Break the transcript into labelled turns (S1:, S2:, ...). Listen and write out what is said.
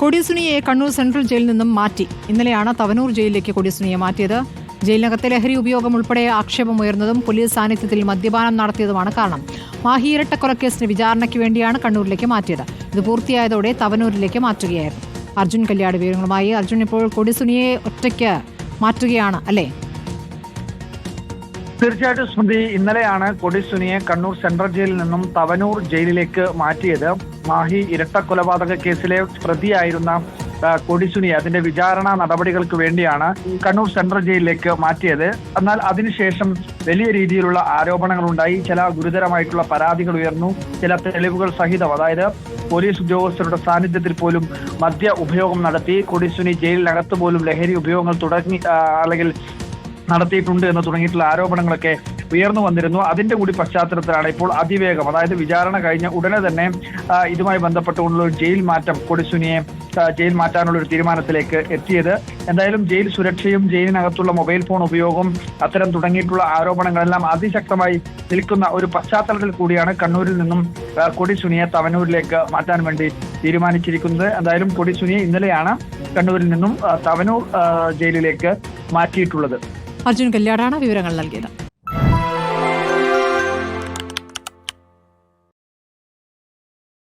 S1: കൊടിസുനിയെ Kannur central ജയിലിൽ നിന്നും മാറ്റി. ഇന്നലെയാണ് തവനൂർ ജയിലിലേക്ക് കൊടിസുനിയെ മാറ്റിയത്. ജയിലിനകത്തെ ലഹരി ഉപയോഗം ഉൾപ്പെടെ ആക്ഷേപമുയർന്നതും പോലീസ് സാന്നിധ്യത്തിൽ മദ്യപാനം നടത്തിയതുമാണ് കാരണം. മാഹി ഇരട്ടക്കൊലക്കേസിന് വിചാരണയ്ക്ക് വേണ്ടിയാണ് കണ്ണൂരിലേക്ക് മാറ്റിയത്. ഇത് പൂർത്തിയായതോടെ തവനൂരിലേക്ക് മാറ്റുകയായിരുന്നു. അർജുൻ കല്യാട് വിവരങ്ങളുമായി. അർജുൻ, ഇപ്പോൾ കൊടിസുനിയെ ഒറ്റയ്ക്ക് മാറ്റുകയാണ് അല്ലേ?
S2: തീർച്ചയായിട്ടും സ്മൃതി, ഇന്നലെയാണ് കൊടിസുനിയെ കണ്ണൂർ സെൻട്രൽ ജയിലിൽ നിന്നും തവനൂർ ജയിലിലേക്ക് മാറ്റിയത്. മാഹി ഇരട്ട കൊലപാതക കേസിലെ പ്രതിയായിരുന്ന കൊടിസുനിയെ അതിന്റെ വിചാരണ നടപടികൾക്ക് വേണ്ടിയാണ് കണ്ണൂർ സെൻട്രൽ ജയിലിലേക്ക് മാറ്റിയത്. എന്നാൽ അതിനുശേഷം വലിയ രീതിയിലുള്ള ആരോപണങ്ങളുണ്ടായി. ചില ഗുരുതരമായിട്ടുള്ള പരാതികൾ ഉയർന്നു. ചില തെളിവുകൾ സഹിതം, അതായത് പോലീസ് ഉദ്യോഗസ്ഥരുടെ സാന്നിധ്യത്തിൽ പോലും മദ്യ ഉപയോഗം നടത്തി. കൊടിസുനി ജയിലിനകത്ത് പോലും ലഹരി ഉപയോഗങ്ങൾ അല്ലെങ്കിൽ നടത്തിയിട്ടുണ്ട് എന്ന് തുടങ്ങിയിട്ടുള്ള ആരോപണങ്ങളൊക്കെ ഉയർന്നു വന്നിരുന്നു. അതിന്റെ കൂടി പശ്ചാത്തലത്തിലാണ് ഇപ്പോൾ അതിവേഗം, അതായത് വിചാരണ കഴിഞ്ഞ ഉടനെ തന്നെ ഇതുമായി ബന്ധപ്പെട്ടുകൊണ്ടുള്ള ഒരു ജയിൽ മാറ്റം, കൊടിസുനിയെ ജയിൽ മാറ്റാനുള്ള ഒരു തീരുമാനത്തിലേക്ക് എത്തിയത്. എന്തായാലും ജയിൽ സുരക്ഷയും ജയിലിനകത്തുള്ള മൊബൈൽ ഫോൺ ഉപയോഗം അത്തരം തുടങ്ങിയിട്ടുള്ള ആരോപണങ്ങളെല്ലാം അതിശക്തമായി നിൽക്കുന്ന ഒരു പശ്ചാത്തലത്തിൽ കൂടിയാണ് കണ്ണൂരിൽ നിന്നും കൊടിസുനിയെ തവനൂരിലേക്ക് മാറ്റാൻ വേണ്ടി തീരുമാനിച്ചിരിക്കുന്നത്. എന്തായാലും കൊടിസുനിയെ ഇന്നലെയാണ് കണ്ണൂരിൽ നിന്നും തവനൂർ ജയിലിലേക്ക് മാറ്റിയിട്ടുള്ളത്.
S1: അർജുൻ കല്യാടാണ് വിവരങ്ങൾ നൽകിയത്.